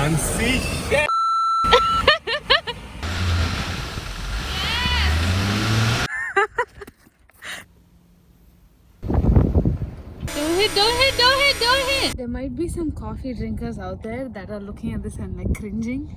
can't see shit. Don't hit. There might be some coffee drinkers out there that are looking at this and like cringing.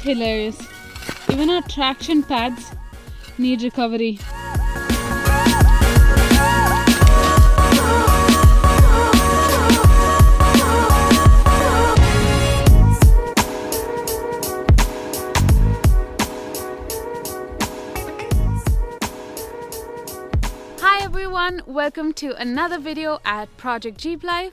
Hilarious. Even our traction pads need recovery. Hi everyone, welcome to another video at Project Jeeplife.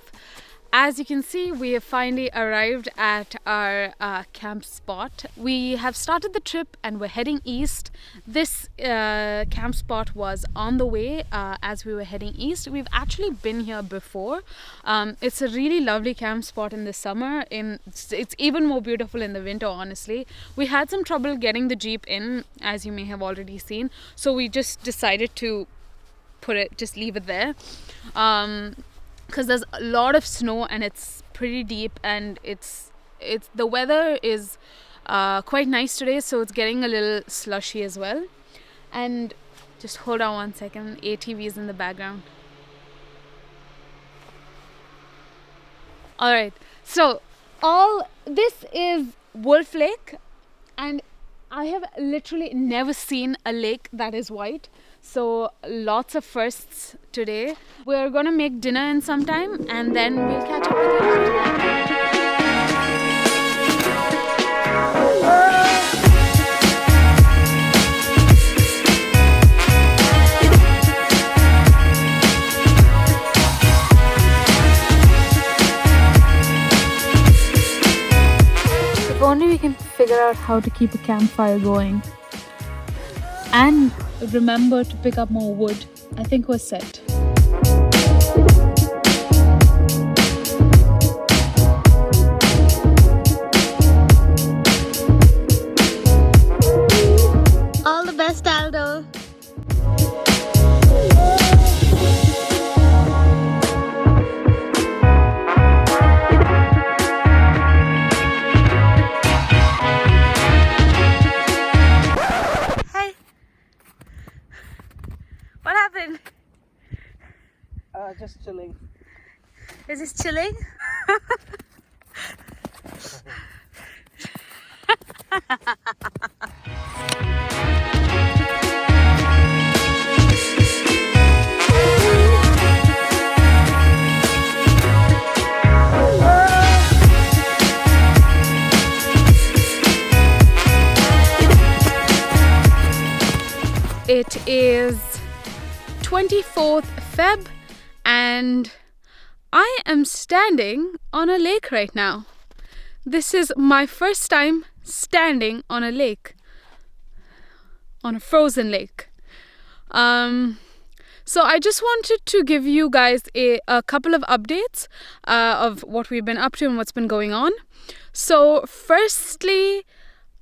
As you can see, we have finally arrived at our camp spot. We have started the trip and we're heading east. This camp spot was on the way as we were heading east. We've actually been here before. It's a really lovely camp spot in the summer. It's even more beautiful in the winter, honestly. We had some trouble getting the Jeep in, as you may have already seen. So we just decided to leave it there. Because there's a lot of snow and it's pretty deep, and the weather is quite nice today, so it's getting a little slushy as well. And just hold on one second, ATV is in the background. Alright, so this is Wolf Lake, and I have literally never seen a lake that is white. So lots of firsts today. We're gonna make dinner in some time and then we'll catch up with you after that. If only we can figure out how to keep a campfire going. And remember to pick up more wood. I think we're set. All the best, Aldo. What happened? Just chilling. Is this chilling? It is 24th Feb and I am standing on a lake right now. This is my first time standing on a lake, on a frozen lake. So I just wanted to give you guys a couple of updates of what we've been up to and what's been going on. So firstly,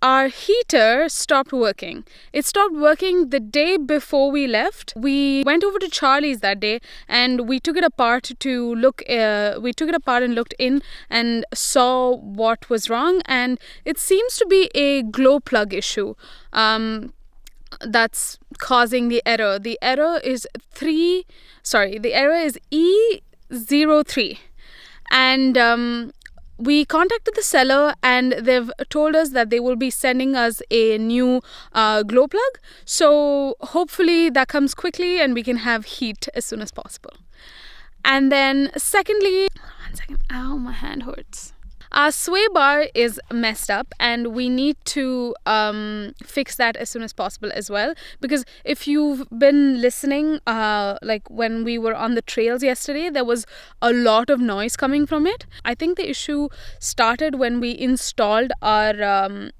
our heater stopped working. It stopped working the day before we left. We went over to Charlie's that day and we took it apart to look. We took it apart and looked in and saw what was wrong. And it seems to be a glow plug issue that's causing the error. The error is E03, and we contacted the seller and they've told us that they will be sending us a new glow plug. So hopefully that comes quickly and we can have heat as soon as possible. And then secondly, one second, ow, my hand hurts. Our sway bar is messed up and we need to fix that as soon as possible as well, because if you've been listening, like when we were on the trails yesterday, there was a lot of noise coming from it. I think the issue started when we installed our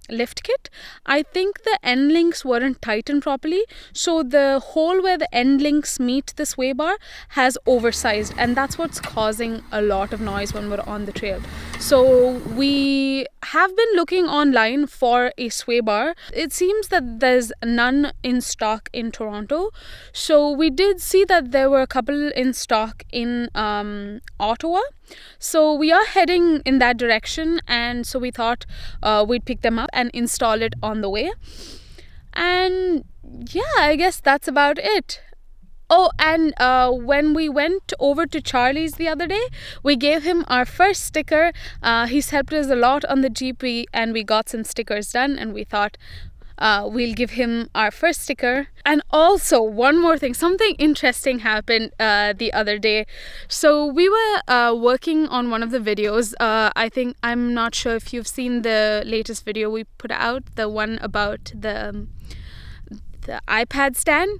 lift kit. I think the end links weren't tightened properly, so the hole where the end links meet the sway bar has oversized, and that's what's causing a lot of noise when we're on the trail. So we have been looking online for a sway bar. It seems that there's none in stock in Toronto. So we did see that there were a couple in stock in Ottawa. So we are heading in that direction, and so we thought we'd pick them up and install it on the way. And yeah, I guess that's about it. Oh, and when we went over to Charlie's the other day, we gave him our first sticker. He's helped us a lot on the Jeep, and we got some stickers done, and we thought we'll give him our first sticker. And also, one more thing, something interesting happened the other day. So we were working on one of the videos. I'm not sure if you've seen the latest video we put out, the one about the iPad stand.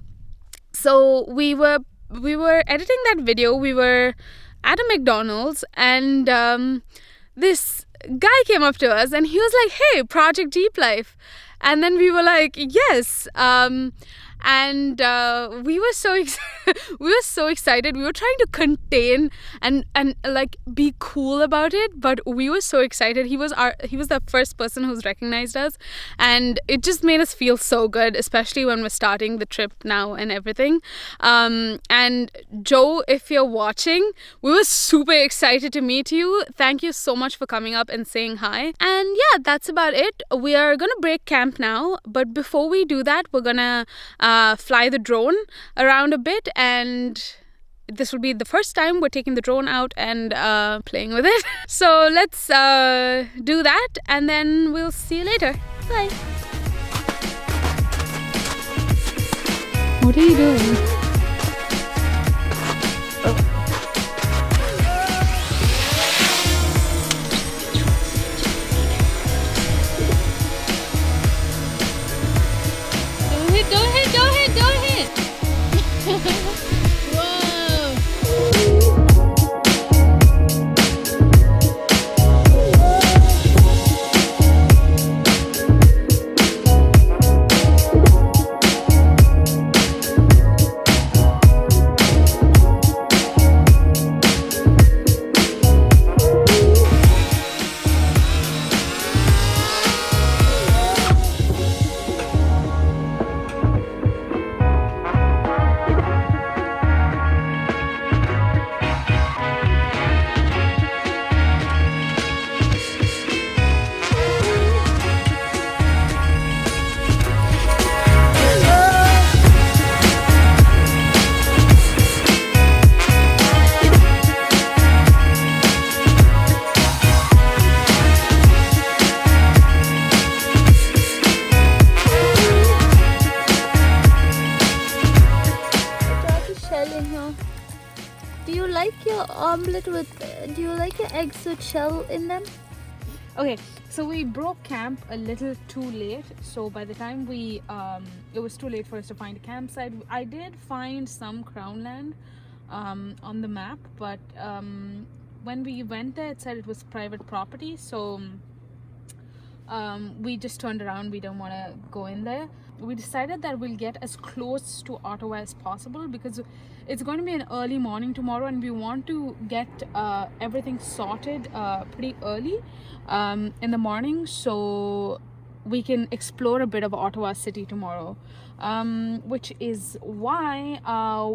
So we were editing that video. We were at a McDonald's, and this guy came up to us and he was like, "Hey, Project Jeeplife." And then we were like, "Yes." And we were so excited. We were trying to contain and like be cool about it, but we were so excited. He was the first person who's recognized us, and it just made us feel so good, especially when we're starting the trip now and everything. And Joe, if you're watching, we were super excited to meet you. Thank you so much for coming up and saying hi. And yeah, that's about it. We are gonna break camp now, but before we do that, we're gonna fly the drone around a bit, and this will be the first time we're taking the drone out and playing with it. So let's do that, and then we'll see you later. Bye. What are you doing? Go ahead. Whoa. chocolate with, do you like your eggs with shell in them? Okay, so we broke camp a little too late. So by the time we, it was too late for us to find a campsite. I did find some crown land on the map, but when we went there, it said it was private property. So we just turned around. We don't want to go in there. We decided that we'll get as close to Ottawa as possible because it's going to be an early morning tomorrow, and we want to get everything sorted pretty early in the morning so we can explore a bit of Ottawa city tomorrow, which is why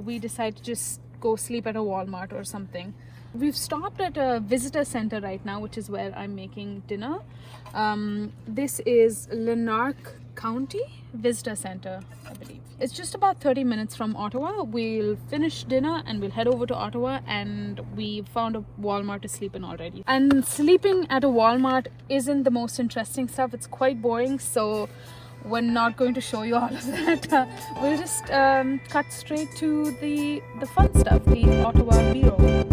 we decided to just go sleep at a Walmart or something. We've stopped at a visitor center right now, which is where I'm making dinner. This is Lanark County Visitor Center, I believe. It's just about 30 minutes from Ottawa. We'll finish dinner and we'll head over to Ottawa, and we found a Walmart to sleep in already. And sleeping at a Walmart isn't the most interesting stuff. It's quite boring, so we're not going to show you all of that. We'll just cut straight to the fun stuff, the Ottawa B-roll.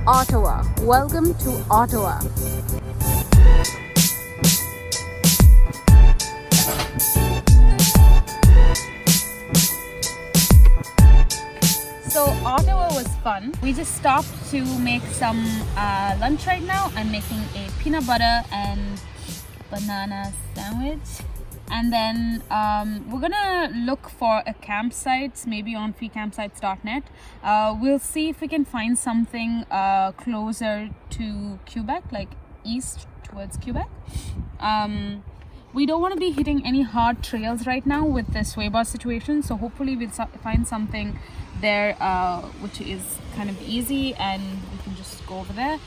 Ottawa. Welcome to Ottawa. So Ottawa was fun. We just stopped to make some lunch right now. I'm making a peanut butter and banana sandwich. And then we're gonna look for a campsite, maybe on freecampsites.net. We'll see if we can find something closer to Quebec, like east towards Quebec. We don't want to be hitting any hard trails right now with the sway bar situation, so hopefully we'll find something there which is kind of easy and we can just go over there.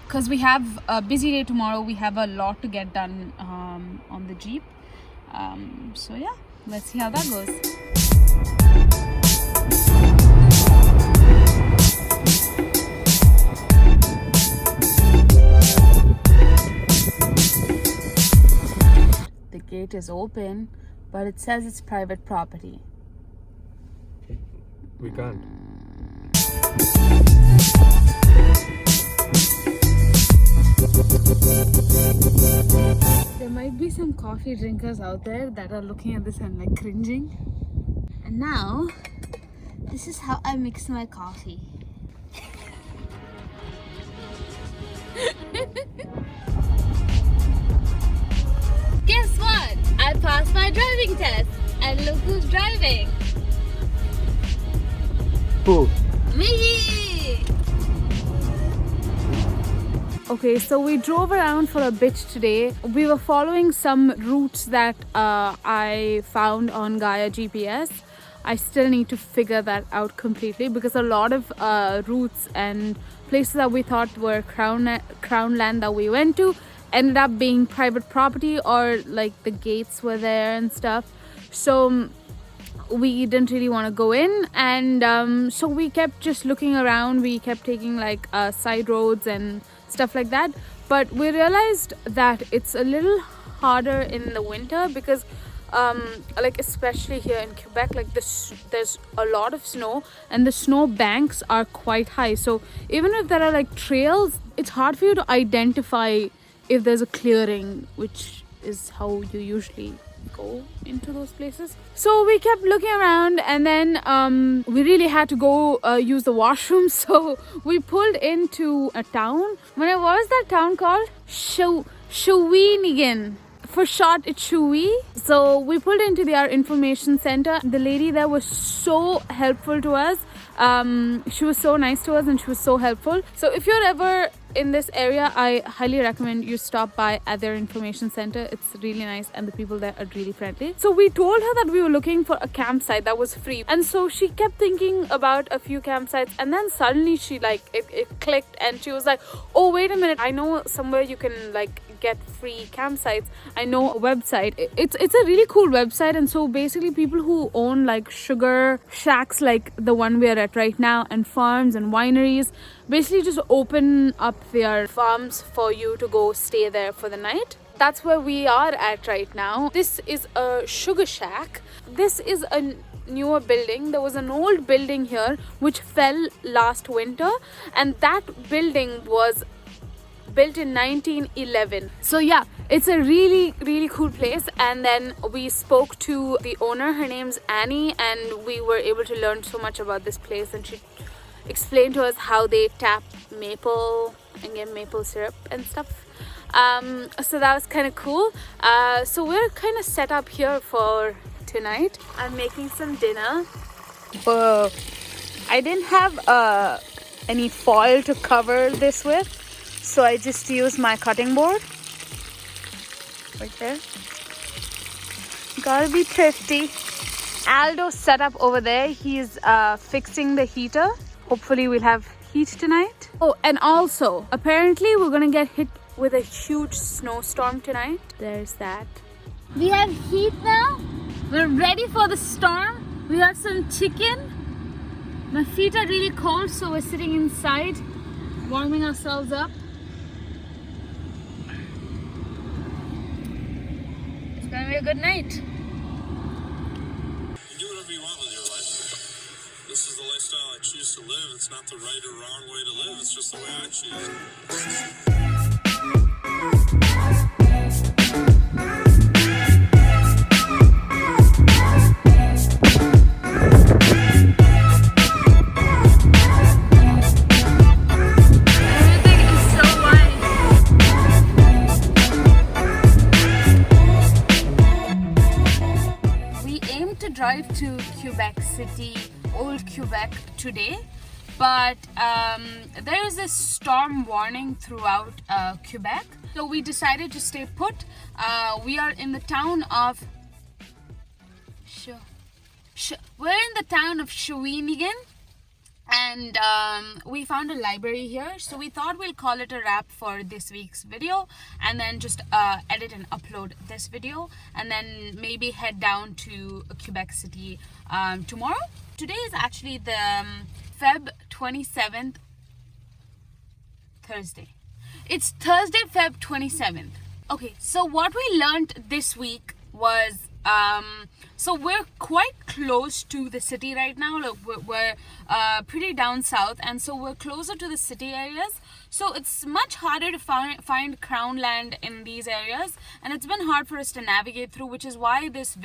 Because we have a busy day tomorrow, we have a lot to get done on the Jeep. So yeah, let's see how that goes. The gate is open, but it says it's private property. We can't. There might be some coffee drinkers out there that are looking at this and like cringing. And now, this is how I mix my coffee. Guess what? I passed my driving test. And look who's driving. Who? Me! Okay, so we drove around for a bit today. We were following some routes that I found on Gaia GPS. I still need to figure that out completely because a lot of routes and places that we thought were crown land that we went to ended up being private property, or like the gates were there and stuff. So we didn't really want to go in, and so we kept just looking around. We kept taking like side roads and stuff like that, but we realized that it's a little harder in the winter because like especially here in Quebec, like there's a lot of snow and the snow banks are quite high, so even if there are like trails, it's hard for you to identify if there's a clearing, which is how you usually go into those places. So we kept looking around, and then we really had to go use the washroom, so we pulled into a town. What was that town called? Shawinigan. For short, it's Shui. So we pulled into our information center. The lady there was so helpful to us. She was so nice to us and she was so helpful. So if you're ever in this area, I highly recommend you stop by at their information center. It's really nice and the people there are really friendly. So we told her that we were looking for a campsite that was free, and so she kept thinking about a few campsites, and then suddenly she like it clicked and she was like, oh wait a minute, I know somewhere you can like get free campsites. I know a website. It's a really cool website, and so basically people who own like sugar shacks like the one we are at right now, and farms and wineries, basically just open up their farms for you to go stay there for the night. That's where we are at right now. This is a sugar shack. This is a newer building. There was an old building here which fell last winter, and that building was built in 1911. So yeah, it's a really cool place. And then we spoke to the owner. Her name's Annie, and we were able to learn so much about this place, and she explained to us how they tap maple and get maple syrup and stuff. So that was kind of cool. So we're kind of set up here for tonight. I'm making some dinner. I didn't have any foil to cover this with, so I just used my cutting board right there. Gotta be thrifty. Aldo's set up over there. He's fixing the heater. Hopefully we'll have heat tonight. Oh, and also apparently we're gonna get hit with a huge snowstorm tonight. There's that. We have heat now. We're ready for the storm. We have some chicken. My feet are really cold, so we're sitting inside warming ourselves up. It's gonna be a good night. You do whatever you want with your life. This is the lifestyle I choose to live. It's not the right or wrong way to live. It's just the way I choose. Drive to Quebec City, Old Quebec today, but there is a storm warning throughout Quebec, so we decided to stay put. We are in the town of we're in the town of Shawinigan, and we found a library here, so we thought we'll call it a wrap for this week's video, and then just edit and upload this video, and then maybe head down to Quebec City tomorrow. Today is actually the Feb 27th, Thursday. It's Thursday, Feb 27th. Okay, so what we learned this week was so we're quite close to the city right now. Like we're pretty down south, and so we're closer to the city areas, so it's much harder to find crown land in these areas, and it's been hard for us to navigate through, which is why this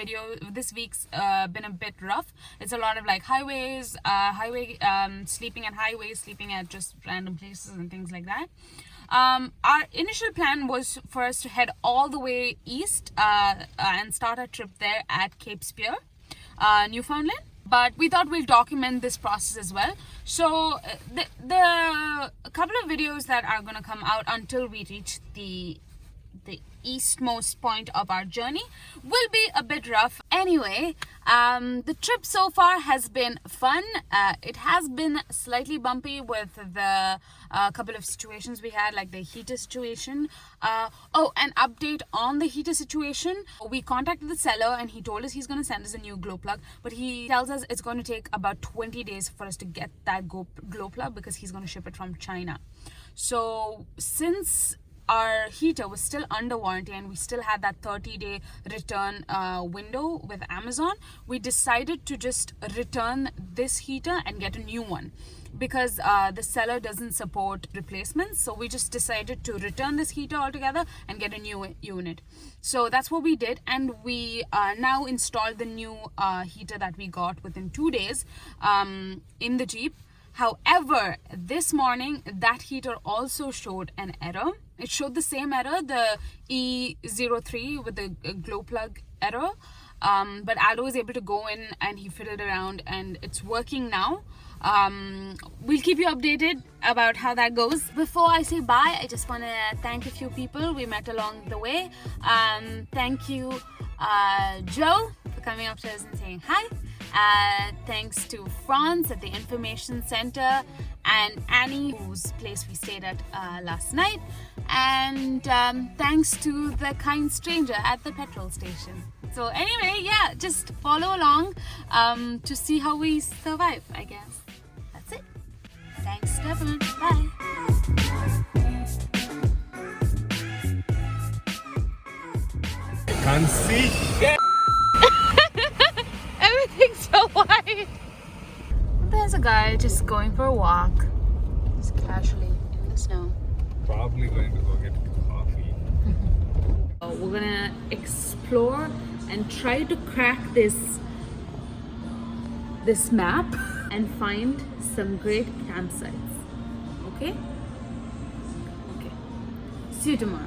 week's been a bit rough. It's a lot of like highways, sleeping at highways, sleeping at just random places and things like that. Our initial plan was for us to head all the way east and start our trip there at Cape Spear, Newfoundland, but we thought we'll document this process as well. So the couple of videos that are going to come out until we reach the eastmost point of our journey will be a bit rough. Anyway, the trip so far has been fun. It has been slightly bumpy with the couple of situations we had, like the heater situation. Oh, an update on the heater situation. We contacted the seller and he told us he's going to send us a new glow plug, but he tells us it's going to take about 20 days for us to get that glow plug because he's going to ship it from China. So since our heater was still under warranty and we still had that 30-day return window with Amazon, we decided to just return this heater and get a new one because the seller doesn't support replacements. So we just decided to return this heater altogether and get a new unit. So that's what we did, and we now installed the new heater that we got within 2 days in the Jeep. However, this morning that heater also showed an error. It showed the same error, the E03 with the glow plug error. but Aldo was able to go in and he fiddled around and it's working now. We'll keep you updated about how that goes. Before I say bye, I just want to thank a few people we met along the way. Thank you, Joe, for coming up to us and saying hi. Thanks to Franz at the Information Center and Annie, whose place we stayed at last night. And thanks to the kind stranger at the petrol station. So anyway, yeah, just follow along to see how we survive, I guess. That's it. Thanks to everyone. Bye. Can't see. Everything's so white. There's a guy just going for a walk, just casually in the snow. Probably going to go get coffee. We're gonna explore and try to crack this map and find some great campsites. Okay? Okay. See you tomorrow.